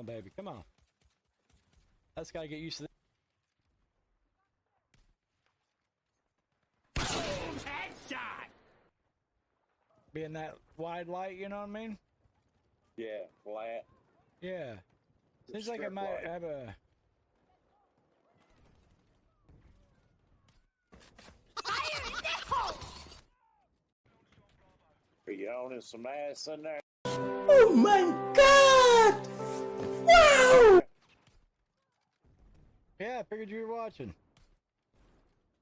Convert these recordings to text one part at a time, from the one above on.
on, baby. Come on. That's gotta get used to this. Headshot! Being that wide light, you know what I mean? Yeah, flat. Yeah. Seems like it might have a... Are you owning some ass in there? Oh my God! Wow! Yeah, I figured you were watching.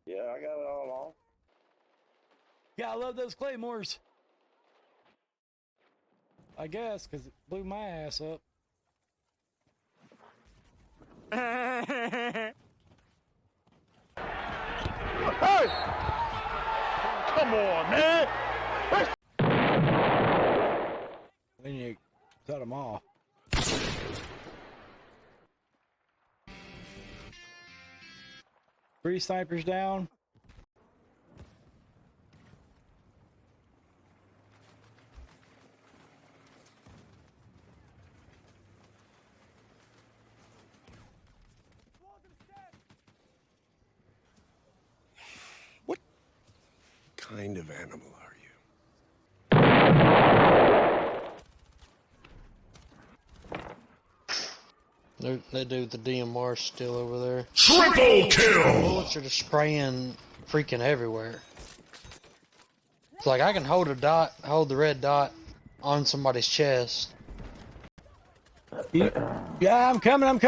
Yeah, I got it all on. Yeah, I love those claymores. I guess, because it blew my ass up. Hey! Come on, man! Then you cut them off. Three snipers down. What kind of animal are you? That dude with the DMR still over there. Triple kill! Bullets are just spraying freaking everywhere. It's like I can hold the red dot on somebody's chest. Yeah, I'm coming.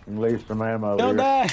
Leave some ammo Don't here. die.